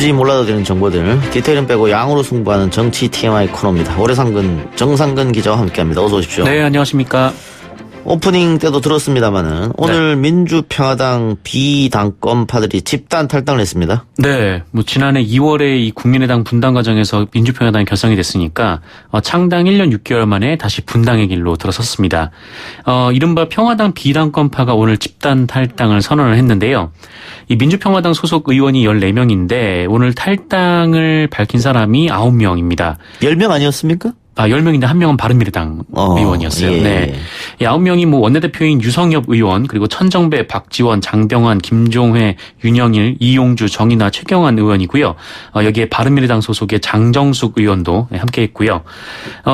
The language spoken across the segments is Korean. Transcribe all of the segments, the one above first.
굳이 몰라도 되는 정보들 디테일은 빼고 양으로 승부하는 정치 TMI 코너입니다. 오래상근 정상근 기자와 함께합니다. 어서 오십시오. 네, 안녕하십니까. 오프닝 때도 들었습니다마는 오늘 민주평화당 비당권파들이 집단 탈당을 했습니다. 네, 지난해 2월에 이 국민의당 분당 과정에서 민주평화당이 결성이 됐으니까 창당 1년 6개월 만에 다시 분당의 길로 들어섰습니다. 이른바 평화당 비당권파가 오늘 집단 탈당을 선언을 했는데요. 이 민주평화당 소속 의원이 14명인데 오늘 탈당을 밝힌 사람이 9명입니다. 10명 아니었습니까? 10명인데 1명은 바른미래당 의원이었어요. 예. 네. 9명이 원내대표인 유성엽 의원, 그리고 천정배, 박지원, 장병환, 김종회, 윤영일, 이용주, 정인아, 최경환 의원이고요. 여기에 바른미래당 소속의 장정숙 의원도 함께 했고요.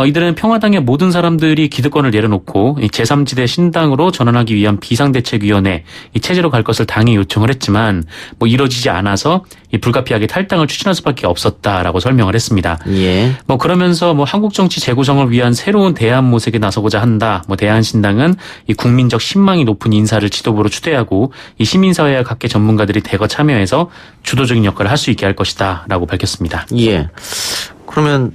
이들은 평화당의 모든 사람들이 기득권을 내려놓고 제3지대 신당으로 전환하기 위한 비상대책위원회 이 체제로 갈 것을 당에 요청을 했지만 이뤄지지 않아서 불가피하게 탈당을 추진할 수밖에 없었다라고 설명을 했습니다. 예. 그러면서 한국 정치 재구성을 위한 새로운 대안 모색에 나서고자 한다. 대한신당은 이 국민적 신망이 높은 인사를 지도부로 추대하고 이 시민사회와 각계 전문가들이 대거 참여해서 주도적인 역할을 할 수 있게 할 것이다라고 밝혔습니다. 예. 그러면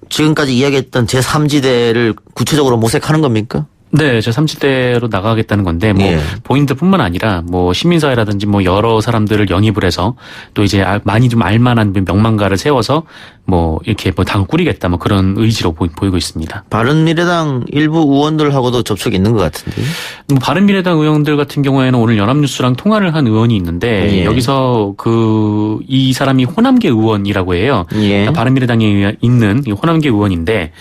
지금까지 이야기했던 제3지대를 구체적으로 모색하는 겁니까? 네, 제3지대로 나가겠다는 건데, 예. 본인들뿐만 아니라, 시민사회라든지 여러 사람들을 영입을 해서, 또 이제 많이 좀 알만한 명망가를 세워서, 이렇게 당을 꾸리겠다, 그런 의지로 보이고 있습니다. 바른미래당 일부 의원들하고도 접촉이 있는 것 같은데. 바른미래당 의원들 같은 경우에는 오늘 연합뉴스랑 통화를 한 의원이 있는데, 예. 여기서 이 사람이 호남계 의원이라고 해요. 예. 바른미래당에 있는 이 호남계 의원인데,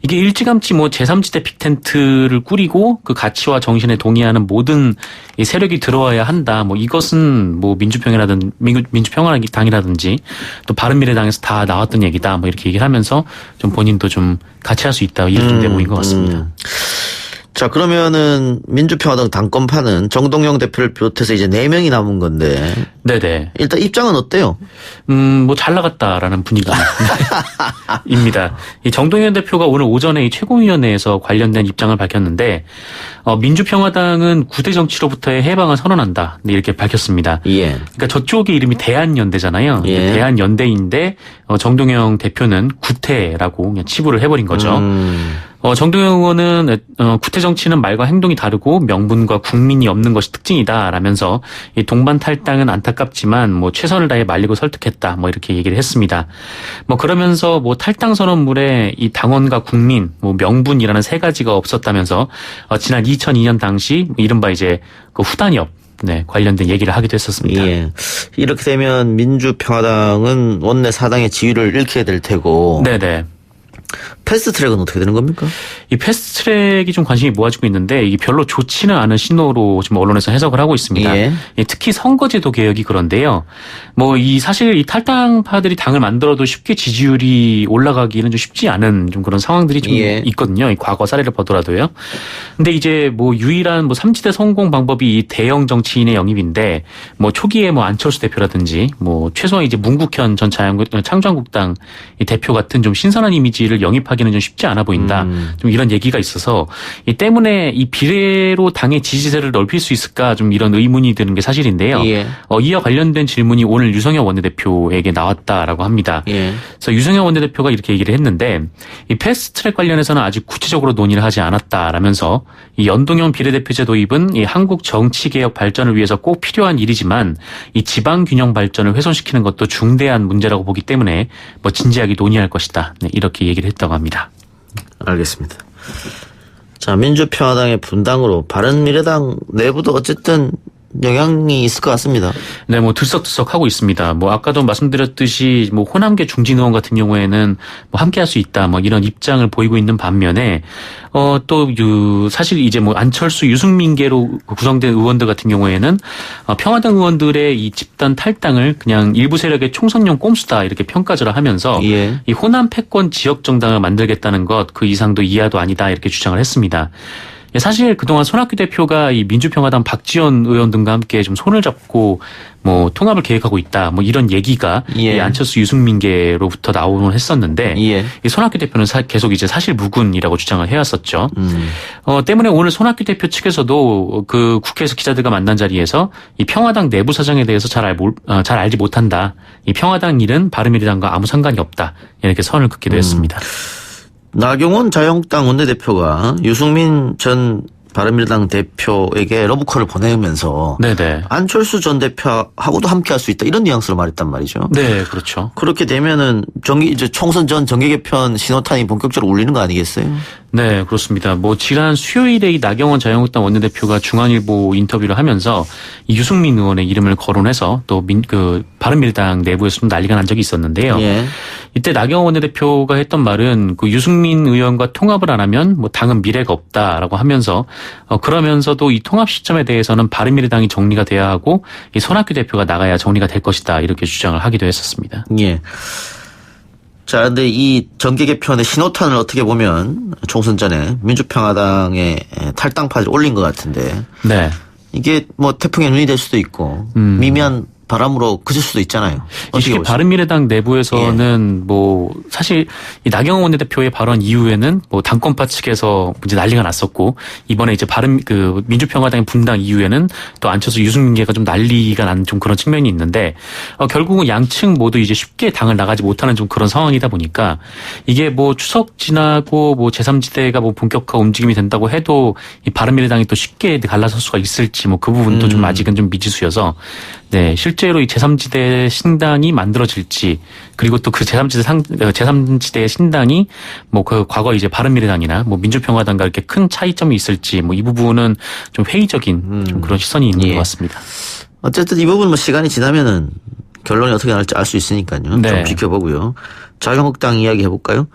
이게 일찌감치 제3지대 빅텐트를 꾸리고 그 가치와 정신에 동의하는 모든 세력이 들어와야 한다. 이것은 민주평화당이라든지 또 바른미래당에서 다 나왔던 얘기다. 이렇게 얘기를 하면서 좀 본인도 좀 같이 할 수 있다. 이런 좀 내용인 것 같습니다. 자, 그러면은 민주평화당 당권파는 정동영 대표를 비롯해서 이제 4명이 남은 건데. 네네. 일단 입장은 어때요? 잘 나갔다라는 분위기입니다. 이 정동영 대표가 오늘 오전에 이 최고위원회에서 관련된 입장을 밝혔는데, 민주평화당은 구대 정치로부터의 해방을 선언한다. 이렇게 밝혔습니다. 예. 그러니까 저쪽의 이름이 대한연대잖아요. 예. 대한연대인데, 정동영 대표는 구태라고 그냥 치부를 해버린 거죠. 정동영 의원은 구태 정치는 말과 행동이 다르고 명분과 국민이 없는 것이 특징이다라면서 이 동반 탈당은 안타깝지만 최선을 다해 말리고 설득했다 이렇게 얘기를 했습니다. 그러면서 탈당 선언물에 이 당원과 국민 명분이라는 세 가지가 없었다면서 지난 2002년 당시 이른바 이제 그 후단협 관련된 얘기를 하기도 했었습니다. 예. 이렇게 되면 민주평화당은 원내 사당의 지위를 잃게 될 테고. 네네. 패스트트랙은 어떻게 되는 겁니까? 이 패스트트랙이 좀 관심이 모아지고 있는데 이게 별로 좋지는 않은 신호로 지금 언론에서 해석을 하고 있습니다. 예. 특히 선거제도 개혁이 그런데요. 사실 이 탈당파들이 당을 만들어도 쉽게 지지율이 올라가기는 좀 쉽지 않은 좀 그런 상황들이 좀 예. 있거든요. 이 과거 사례를 보더라도요. 근데 이제 유일한 3지대 성공 방법이 이 대형 정치인의 영입인데 초기에 안철수 대표라든지 최소한 이제 문국현 전 창조한국당 이 대표 같은 좀 신선한 이미지를 영입하기는 좀 쉽지 않아 보인다. 좀 이런 얘기가 있어서 이 때문에 이 비례로 당의 지지세를 넓힐 수 있을까 좀 이런 의문이 드는 게 사실인데요. 예. 이와 관련된 질문이 오늘 유성엽 원내대표에게 나왔다라고 합니다. 예. 그래서 유성엽 원내대표가 이렇게 얘기를 했는데 이 패스트트랙 관련해서는 아직 구체적으로 논의를 하지 않았다라면서 이 연동형 비례대표제 도입은 이 한국 정치개혁 발전을 위해서 꼭 필요한 일이지만 이 지방균형 발전을 훼손시키는 것도 중대한 문제라고 보기 때문에 진지하게 논의할 것이다. 이렇게 얘기를 했다고 합니다. 알겠습니다. 자, 민주평화당의 분당으로 바른미래당 내부도 어쨌든 영향이 있을 것 같습니다. 네, 들썩들썩 하고 있습니다. 아까도 말씀드렸듯이 호남계 중진 의원 같은 경우에는 함께 할 수 있다 이런 입장을 보이고 있는 반면에 사실 이제 안철수 유승민계로 구성된 의원들 같은 경우에는 평화당 의원들의 이 집단 탈당을 그냥 일부 세력의 총선용 꼼수다 이렇게 평가절하 하면서 예. 이 호남 패권 지역 정당을 만들겠다는 것 그 이상도 이하도 아니다 이렇게 주장을 했습니다. 사실 그동안 손학규 대표가 이 민주평화당 박지원 의원 등과 함께 좀 손을 잡고 뭐 통합을 계획하고 있다. 뭐 이런 얘기가 예. 이 안철수 유승민계로부터 나오곤 했었는데 예. 이 손학규 대표는 계속 이제 사실 무근이라고 주장을 해왔었죠. 때문에 오늘 손학규 대표 측에서도 그 국회에서 기자들과 만난 자리에서 이 평화당 내부 사정에 대해서 잘 알지 못한다. 이 평화당 일은 바른미래당과 아무 상관이 없다. 이렇게 선을 긋기도 했습니다. 나경원 자유한국당 원내대표가 유승민 전 바른미래당 대표에게 러브콜을 보내면서 네네. 안철수 전 대표하고도 함께할 수 있다 이런 뉘앙스로 말했단 말이죠. 네, 그렇죠. 그렇게 되면은 이제 총선 전 정계 개편 신호탄이 본격적으로 울리는 거 아니겠어요? 네, 그렇습니다. 뭐 지난 수요일에 이 나경원 자유한국당 원내대표가 중앙일보 인터뷰를 하면서 이 유승민 의원의 이름을 거론해서 또 바른미래당 내부에서 좀 난리가 난 적이 있었는데요. 예. 이때 나경원 원내대표가 했던 말은 그 유승민 의원과 통합을 안 하면 뭐 당은 미래가 없다라고 하면서 그러면서도 이 통합 시점에 대해서는 바른미래당이 정리가 돼야 하고 이 손학규 대표가 나가야 정리가 될 것이다 이렇게 주장을 하기도 했었습니다. 예. 자, 근데 이 정계 개편의 신호탄을 어떻게 보면 총선 전에 민주평화당의 탈당파를 올린 것 같은데. 네. 이게 뭐 태풍의 눈이 될 수도 있고 미미한 바람으로 그칠 수도 있잖아요. 이게 바른미래당 내부에서는 예. 뭐 사실 이 나경원 원내대표의 발언 이후에는 뭐 당권파 측에서 이제 난리가 났었고 이번에 이제 민주평화당의 분당 이후에는 또 안철수 유승민계가 좀 난리가 난 좀 그런 측면이 있는데 결국은 양측 모두 이제 쉽게 당을 나가지 못하는 좀 그런 상황이다 보니까 이게 뭐 추석 지나고 뭐 제3지대가 뭐 본격화 움직임이 된다고 해도 이 바른미래당이 또 쉽게 갈라설 수가 있을지 뭐 그 부분도 좀 아직은 좀 미지수여서 네, 실제로 이 제3지대 신당이 만들어질지, 그리고 또 그 제3지대 신당이 뭐 그 과거 이제 바른미래당이나 뭐 민주평화당과 이렇게 큰 차이점이 있을지, 뭐 이 부분은 좀 회의적인 좀 그런 시선이 있는 것 같습니다. 어쨌든 이 부분 뭐 시간이 지나면은 결론이 어떻게 날지 알 수 있으니까요. 네. 좀 지켜보고요. 자유한국당 이야기 해볼까요?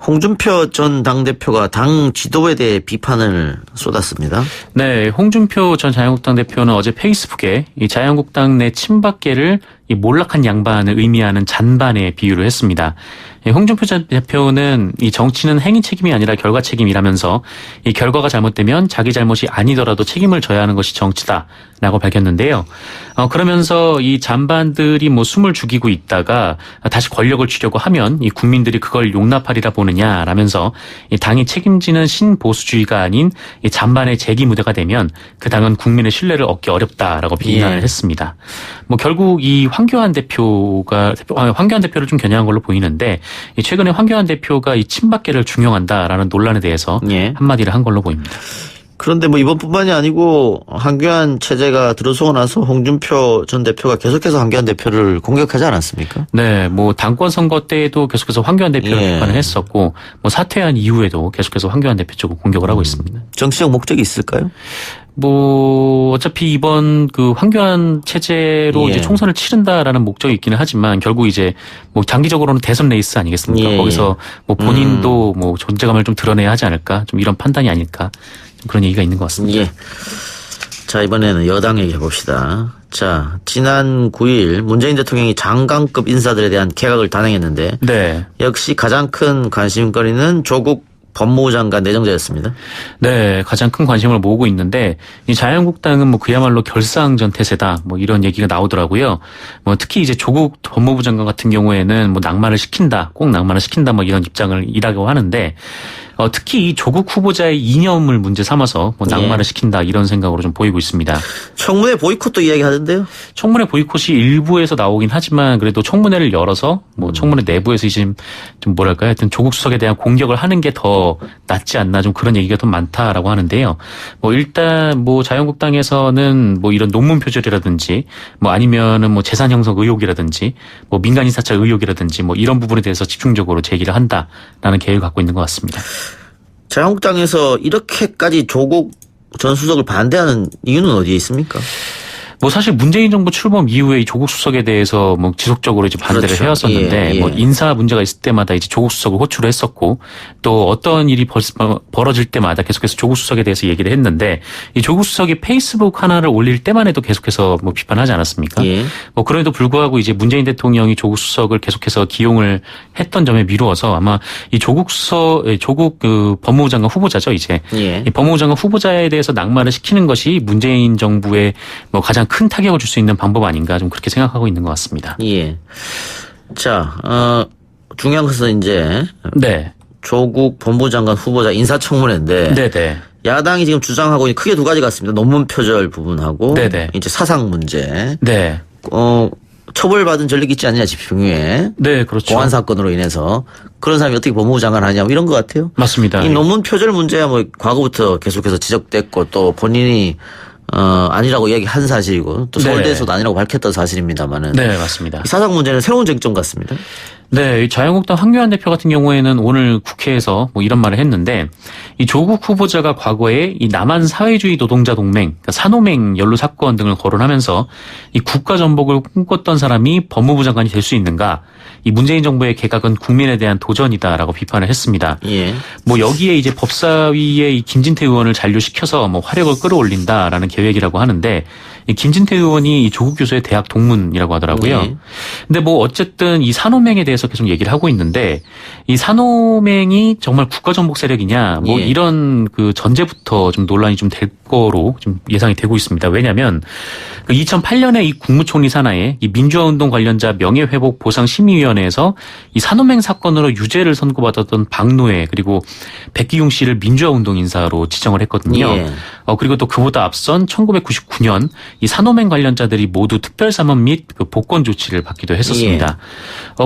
홍준표 전 당대표가 당 지도에 대해 비판을 쏟았습니다. 네, 홍준표 전 자유한국당 대표는 어제 페이스북에 이 자유한국당 내 친박계를 이 몰락한 양반을 의미하는 잔반에 비유를 했습니다. 홍준표 전 대표는 이 정치는 행위 책임이 아니라 결과 책임이라면서 이 결과가 잘못되면 자기 잘못이 아니더라도 책임을 져야 하는 것이 정치다라고 밝혔는데요. 그러면서 이 잔반들이 뭐 숨을 죽이고 있다가 다시 권력을 쥐려고 하면 이 국민들이 그걸 용납하리라 보느냐라면서 이 당이 책임지는 신보수주의가 아닌 이 잔반의 재기 무대가 되면 그 당은 국민의 신뢰를 얻기 어렵다라고 비난을 했습니다. 뭐 결국 이 황교안 대표를 좀 겨냥한 걸로 보이는데 최근에 황교안 대표가 이 친박계를 중용한다라는 논란에 대해서 한마디를 한 걸로 보입니다. 그런데 뭐 이번뿐만이 아니고 황교안 체제가 들어서고 나서 홍준표 전 대표가 계속해서 황교안 대표를 공격하지 않았습니까? 네, 뭐 당권 선거 때에도 계속해서 황교안 대표를 비판을 했었고, 뭐 사퇴한 이후에도 계속해서 황교안 대표 쪽을 공격을 하고 있습니다. 정치적 목적이 있을까요? 뭐 어차피 이번 그 황교안 체제로 이제 총선을 치른다라는 목적이 있기는 하지만 결국 이제 뭐 장기적으로는 대선 레이스 아니겠습니까? 거기서 뭐 본인도 뭐 존재감을 좀 드러내야 하지 않을까? 좀 이런 판단이 아닐까? 좀 그런 얘기가 있는 것 같습니다. 예. 자, 이번에는 여당 얘기 해봅시다. 자, 지난 9일 문재인 대통령이 장관급 인사들에 대한 개각을 단행했는데 네. 역시 가장 큰 관심거리는 조국 법무부 장관 내정자였습니다. 네, 가장 큰 관심을 모으고 있는데 이 자유한국당은 뭐 그야말로 결사항전태세다 뭐 이런 얘기가 나오더라고요. 뭐 특히 이제 조국 법무부 장관 같은 경우에는 뭐 낙마를 시킨다, 꼭 낙마를 시킨다 뭐 이런 입장을 일하고 하는데 특히 이 조국 후보자의 이념을 문제 삼아서 뭐 낙마를 시킨다 이런 생각으로 좀 보이고 있습니다. 청문회 보이콧도 이야기하던데요? 청문회 보이콧이 일부에서 나오긴 하지만 그래도 청문회를 열어서 뭐 청문회 내부에서 좀 뭐랄까요? 하여튼 조국 수석에 대한 공격을 하는 게 더 낫지 않나 좀 그런 얘기가 좀 많다라고 하는데요. 뭐 일단 뭐 자유한국당에서는 뭐 이런 논문 표절이라든지 뭐 아니면은 뭐 재산 형성 의혹이라든지 뭐 민간인 사찰 의혹이라든지 뭐 이런 부분에 대해서 집중적으로 제기를 한다라는 계획을 갖고 있는 것 같습니다. 자유한국당에서 이렇게까지 조국 전 수석을 반대하는 이유는 어디에 있습니까? 뭐 사실 문재인 정부 출범 이후에 이 조국 수석에 대해서 뭐 지속적으로 이제 반대를 그렇죠. 해왔었는데 예. 뭐 인사 문제가 있을 때마다 이제 조국 수석을 호출을 했었고 또 어떤 일이 벌어질 때마다 계속해서 조국 수석에 대해서 얘기를 했는데 이 조국 수석이 페이스북 하나를 올릴 때만 해도 계속해서 뭐 비판하지 않았습니까? 예. 뭐 그럼에도 불구하고 이제 문재인 대통령이 조국 수석을 계속해서 기용을 했던 점에 미루어서 아마 이 조국 그 법무부 장관 후보자죠 이제 예. 이 법무부 장관 후보자에 대해서 낙마를 시키는 것이 문재인 정부에 뭐 가장 큰 타격을 줄 수 있는 방법 아닌가 좀 그렇게 생각하고 있는 것 같습니다. 예. 자, 중요한 것은 이제 네. 조국 법무부 장관 후보자 인사청문회인데 네네. 야당이 지금 주장하고 있는 크게 두 가지가 있습니다. 논문 표절 부분하고 네네. 이제 사상 문제. 네. 처벌받은 전력 있지 않냐 집행유예. 네, 그렇죠. 보안 사건으로 인해서 그런 사람이 어떻게 법무부 장관 하냐 뭐 이런 것 같아요. 맞습니다. 이 논문 표절 문제야 뭐 과거부터 계속해서 지적됐고 또 본인이 아니라고 이야기한 사실이고 또 서울대에서도 아니라고 밝혔던 사실입니다만은. 네, 맞습니다. 이 사상 문제는 새로운 쟁점 같습니다. 네, 이 자유한국당 황교안 대표 같은 경우에는 오늘 국회에서 뭐 이런 말을 했는데 이 조국 후보자가 과거에 이 남한 사회주의 노동자 동맹, 그러니까 산호맹 연루 사건 등을 거론하면서 이 국가 전복을 꿈꿨던 사람이 법무부 장관이 될 수 있는가? 이 문재인 정부의 개각은 국민에 대한 도전이다라고 비판을 했습니다. 예. 뭐 여기에 이제 법사위에 이 김진태 의원을 잔류시켜서 뭐 화력을 끌어올린다라는 계획이라고 하는데 이 김진태 의원이 이 조국 교수의 대학 동문이라고 하더라고요. 네. 근데 뭐 어쨌든 이 산호맹에 대해서 계속 얘기를 하고 있는데 이 산호맹이 정말 국가전복 세력이냐 뭐 예. 이런 그 전제부터 좀 논란이 좀 될 거로 좀 예상이 되고 있습니다. 왜냐하면 그 2008년에 이 국무총리 산하에 이 민주화운동 관련자 명예회복 보상심의위원회에서 이 산호맹 사건으로 유죄를 선고받았던 박노해 그리고 백기용 씨를 민주화운동 인사로 지정을 했거든요. 예. 그리고 또 그보다 앞선 1999년 이 산호맹 관련자들이 모두 특별사면 및 그 복권 조치를 받기도 했었습니다.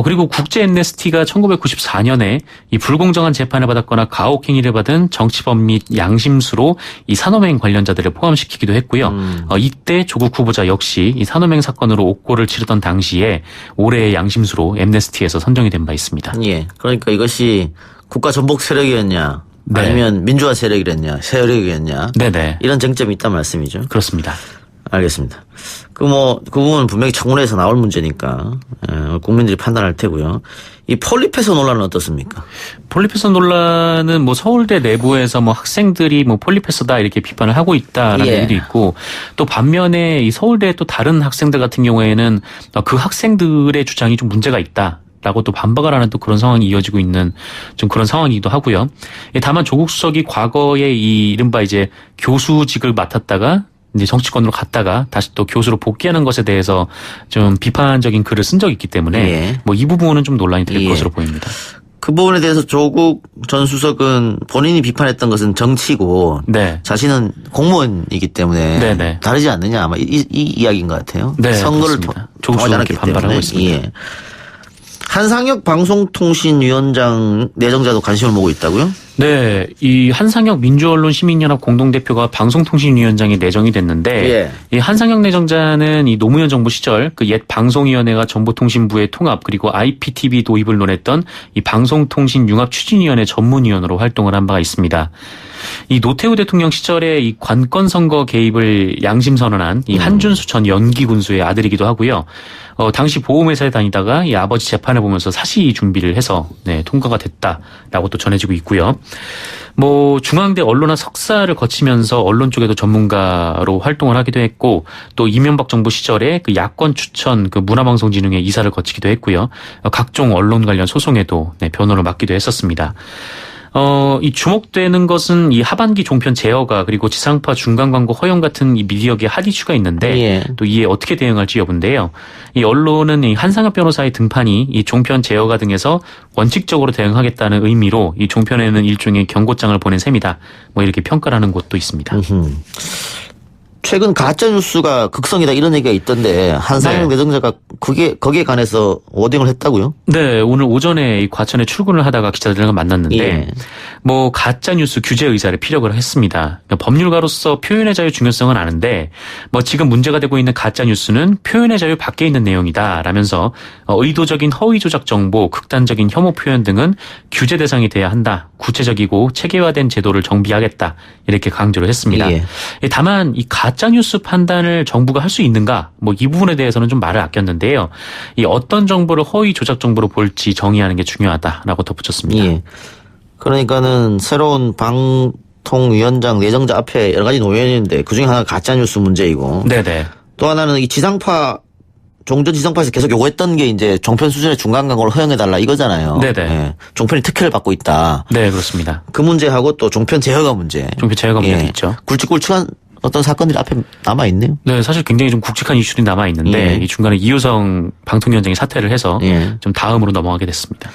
그리고 국제 엠네스티가 1994년에 이 불공정한 재판을 받았거나 가혹행위를 받은 정치범 및 양심수로 이 산호맹 관련자들을 포함시키기도 했고요. 이때 조국 후보자 역시 이 산호맹 사건으로 옥고를 치르던 당시에 올해의 양심수로 엠네스티에서 선정이 된 바 있습니다. 예. 그러니까 이것이 국가 전복 세력이었냐 네. 아니면 민주화 세력이었냐 세력이었냐 네네. 이런 쟁점이 있단 말씀이죠. 그렇습니다. 알겠습니다. 그 부분은 분명히 청문회에서 나올 문제니까 국민들이 판단할 테고요. 이 폴리페서 논란은 어떻습니까? 폴리페서 논란은 뭐 서울대 내부에서 뭐 학생들이 뭐 폴리페서다 이렇게 비판을 하고 있다라는 예. 얘기도 있고 또 반면에 이 서울대 또 다른 학생들 같은 경우에는 그 학생들의 주장이 좀 문제가 있다. 라고 또 반박을 하는 또 그런 상황이 이어지고 있는 좀 그런 상황이기도 하고요. 다만 조국 수석이 과거에 이 이른바 이제 교수직을 맡았다가 이제 정치권으로 갔다가 다시 또 교수로 복귀하는 것에 대해서 좀 비판적인 글을 쓴 적이 있기 때문에 예. 뭐 이 부분은 좀 논란이 될 예. 것으로 보입니다. 그 부분에 대해서 조국 전 수석은 본인이 비판했던 것은 정치고 네. 자신은 공무원이기 때문에 네네. 다르지 않느냐 아마 이 이야기인 것 같아요. 네, 선거를 그렇습니다. 조국 통하지 수석이 않았기 반발하고 때문에. 있습니다. 예. 한상혁 방송통신위원장 내정자도 관심을 모으고 있다고요? 네, 이 한상혁 민주언론시민연합 공동대표가 방송통신위원장에 내정이 됐는데 예. 이 한상혁 내정자는 이 노무현 정부 시절 그 옛 방송위원회가 정보통신부의 통합 그리고 IPTV 도입을 논했던 이 방송통신융합추진위원회 전문위원으로 활동을 한 바가 있습니다. 이 노태우 대통령 시절에 이 관건 선거 개입을 양심 선언한 이 한준수 전 연기군수의 아들이기도 하고요. 당시 보험회사에 다니다가 이 아버지 재판을 보면서 사시 준비를 해서 네, 통과가 됐다라고 또 전해지고 있고요. 뭐 중앙대 언론학 석사를 거치면서 언론 쪽에도 전문가로 활동을 하기도 했고 또 이명박 정부 시절에 그 야권 추천 그 문화방송진흥회 이사를 거치기도 했고요. 각종 언론 관련 소송에도 네, 변호를 맡기도 했었습니다. 이 주목되는 것은 이 하반기 종편 제어가 그리고 지상파 중간 광고 허용 같은 이 미디어계 핫 이슈가 있는데 예. 또 이에 어떻게 대응할지 여부인데요. 이 언론은 이 한상혁 변호사의 등판이 이 종편 제어가 등에서 원칙적으로 대응하겠다는 의미로 이 종편에는 일종의 경고장을 보낸 셈이다. 뭐 이렇게 평가를 하는 곳도 있습니다. 최근 가짜 뉴스가 극성이다 이런 얘기가 있던데 한상혁 네. 내정자가 거기에 관해서 워딩을 했다고요? 네, 오늘 오전에 이 과천에 출근을 하다가 기자들과 만났는데 예. 뭐 가짜 뉴스 규제 의사를 피력을 했습니다. 그러니까 법률가로서 표현의 자유 중요성은 아는데 뭐 지금 문제가 되고 있는 가짜 뉴스는 표현의 자유 밖에 있는 내용이다라면서 의도적인 허위 조작 정보, 극단적인 혐오 표현 등은 규제 대상이 돼야 한다. 구체적이고 체계화된 제도를 정비하겠다. 이렇게 강조를 했습니다. 예. 다만 이 가짜 뉴스 판단을 정부가 할 수 있는가? 뭐 이 부분에 대해서는 좀 말을 아꼈는데요. 이 어떤 정보를 허위 조작 정보로 볼지 정의하는 게 중요하다라고 덧붙였습니다. 예. 그러니까는 새로운 방통위원장 내정자 앞에 여러 가지 놓여있는데 그중에 하나가 가짜뉴스 문제이고. 네네. 또 하나는 이 종전 지상파에서 계속 요구했던 게 이제 종편 수준의 중간 광고를 허용해달라 이거잖아요. 네네. 예. 종편이 특혜를 받고 있다. 네, 그렇습니다. 그 문제하고 또 종편 제어가 문제. 종편 제어가 문제도 있죠. 굵직굵직한 어떤 사건들이 앞에 남아있네요. 네, 사실 굉장히 좀 굵직한 이슈들이 남아있는데 이 중간에 이효성 방통위원장이 사퇴를 해서 좀 다음으로 넘어가게 됐습니다.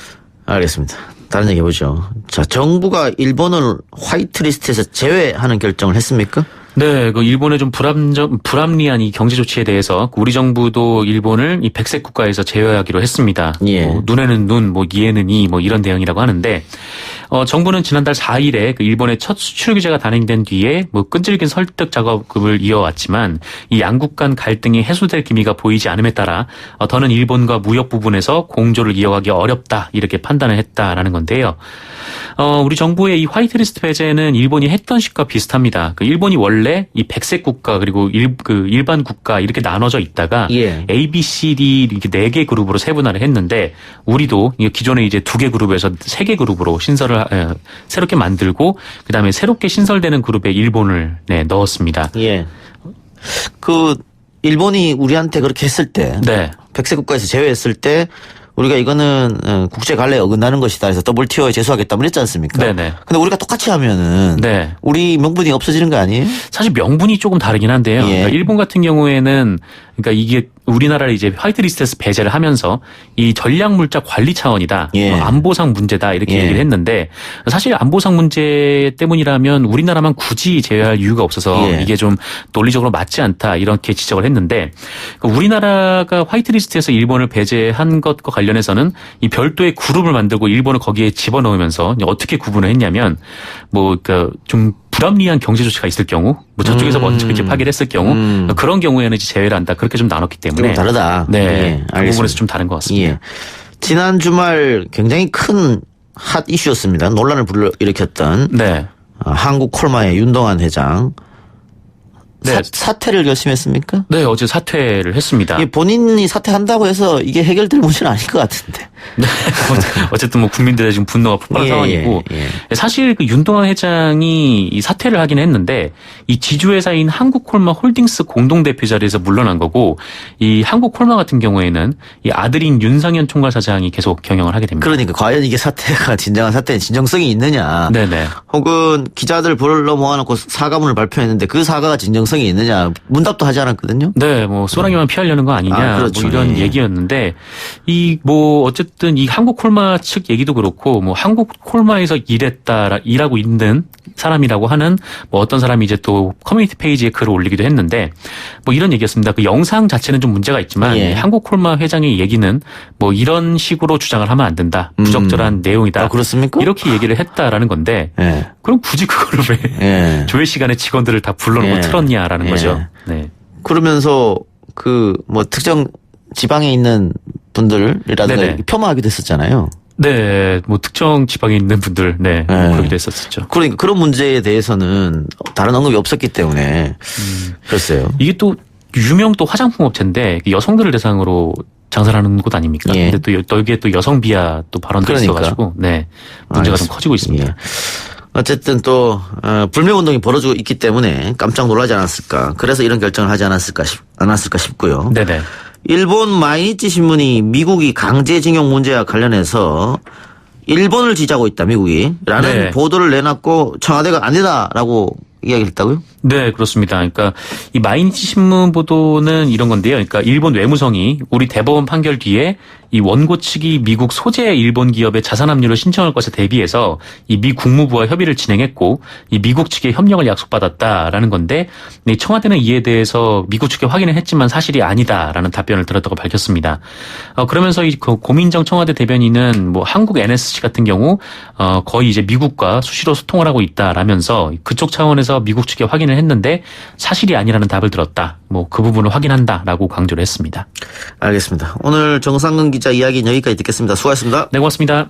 알겠습니다. 다른 얘기 해보죠. 자, 정부가 일본을 화이트리스트에서 제외하는 결정을 했습니까? 네, 그 일본의 좀 불합리한 이 경제 조치에 대해서 우리 정부도 일본을 이 백색 국가에서 제외하기로 했습니다. 예. 뭐 눈에는 눈, 뭐 이에는 이, 뭐 이런 대응이라고 하는데, 정부는 지난달 4일에 그 일본의 첫 수출 규제가 단행된 뒤에 뭐 끈질긴 설득 작업을 이어왔지만 이 양국 간 갈등이 해소될 기미가 보이지 않음에 따라 더는 일본과 무역 부분에서 공조를 이어가기 어렵다 이렇게 판단을 했다라는 건데요. 우리 정부의 이 화이트리스트 배제는 일본이 했던 식과 비슷합니다. 그 일본이 원래 이 백색 국가 그리고 일반 국가 이렇게 나눠져 있다가 A, B, C, D 이렇게 4개 그룹으로 세분화를 했는데 우리도 기존에 이제 2개 그룹에서 3개 그룹으로 새롭게 만들고 그다음에 새롭게 신설되는 그룹에 일본을 넣었습니다. 예. 그 일본이 우리한테 그렇게 했을 때 백색 국가에서 제외했을 때 우리가 이거는 국제 관례에 어긋나는 것이다 해서 WTO에 제소하겠다 그랬지 않습니까? 네네. 근데 우리가 똑같이 하면은 우리 명분이 없어지는 거 아니에요? 사실 명분이 조금 다르긴 한데요. 그러니까 일본 같은 경우에는 그러니까 이게 우리나라를 이제 화이트리스트에서 배제를 하면서 이 전략물자 관리 차원이다. 안보상 문제다. 이렇게 얘기를 했는데 사실 안보상 문제 때문이라면 우리나라만 굳이 제외할 이유가 없어서 이게 좀 논리적으로 맞지 않다. 이렇게 지적을 했는데 우리나라가 화이트리스트에서 일본을 배제한 것과 관련해서는 이 별도의 그룹을 만들고 일본을 거기에 집어넣으면서 어떻게 구분을 했냐면 뭐 그러니까 좀 불합리한 경제 조치가 있을 경우, 뭐 저쪽에서 먼저 이렇게 파기를 했을 경우 그런 경우에는 이제 제외를 한다. 그렇게 좀 나눴기 때문에 좀 다르다. 네, 그 부분에서 좀 다른 것 같습니다. 지난 주말 굉장히 큰 핫 이슈였습니다. 논란을 불러일으켰던 한국 콜마의 윤동환 회장. 사퇴를 결심했습니까? 네, 어제 사퇴를 했습니다. 본인이 사퇴한다고 해서 이게 해결될 문제는 아닐 것 같은데. 네. 어쨌든 뭐 국민들의 지금 분노가 폭발한 상황이고 사실 그 윤동환 회장이 이 사퇴를 하긴 했는데 이 지주회사인 한국콜마 홀딩스 공동대표 자리에서 물러난 거고 이 한국콜마 같은 경우에는 이 아들인 윤상현 총괄사장이 계속 경영을 하게 됩니다. 그러니까 과연 이게 사퇴가 진정한 사퇴는 진정성이 있느냐. 네네. 혹은 기자들 불러 모아놓고 사과문을 발표했는데 그 사과가 진정성이 있느냐. 문답도 하지 않았거든요. 네, 뭐 소나기만 피하려는 거 아니냐. 그렇죠. 뭐 이런 얘기였는데 이 뭐 어쨌든 이 한국콜마 측 얘기도 그렇고 뭐 한국콜마에서 일하고 있는 사람이라고 하는 뭐 어떤 사람이 이제 또 커뮤니티 페이지에 글을 올리기도 했는데 뭐 이런 얘기였습니다. 그 영상 자체는 좀 문제가 있지만 한국콜마 회장의 얘기는 뭐 이런 식으로 주장을 하면 안 된다. 부적절한 내용이다. 그렇습니까? 이렇게 얘기를 했다라는 건데 그럼 굳이 그거를 왜 조회 시간에 직원들을 다 불러놓고 틀었냐라는 거죠. 네. 그러면서 그 뭐 특정 지방에 있는 분들이라든가 폄하하기도 했었잖아요. 네, 뭐 특정 지방에 있는 분들, 그러기도 했었죠. 그러니까 그런 문제에 대해서는 다른 언급이 없었기 때문에 글쎄요. 이게 또 유명 또 화장품 업체인데 여성들을 대상으로 장사를 하는 곳 아닙니까? 근데 또 여기에 또 여성 비하 또 발언도 있어가지고, 문제가 좀 커지고 있습니다. 어쨌든 또 불매운동이 벌어지고 있기 때문에 깜짝 놀라지 않았을까. 그래서 이런 결정을 하지 않았을까 싶고요. 네네. 일본 마이니치 신문이 미국이 강제징용 문제와 관련해서 일본을 지지하고 있다, 미국이. 라는 보도를 내놨고 청와대가 아니다라고 이야기를 했다고요? 네, 그렇습니다. 그러니까 이 마이니치 신문 보도는 이런 건데요. 그러니까 일본 외무성이 우리 대법원 판결 뒤에 이 원고 측이 미국 소재 일본 기업의 자산 압류를 신청할 것에 대비해서 이 미 국무부와 협의를 진행했고 이 미국 측의 협력을 약속받았다라는 건데 이 청와대는 이에 대해서 미국 측에 확인을 했지만 사실이 아니다라는 답변을 들었다고 밝혔습니다. 그러면서 이 고민정 청와대 대변인은 뭐 한국 NSC 같은 경우 거의 이제 미국과 수시로 소통을 하고 있다라면서 그쪽 차원에서 미국 측에 확인을 했는데 사실이 아니라는 답을 들었다. 뭐 그 부분을 확인한다라고 강조를 했습니다. 알겠습니다. 오늘 정상근 기자 이야기는 여기까지 듣겠습니다. 수고하셨습니다. 네, 고맙습니다.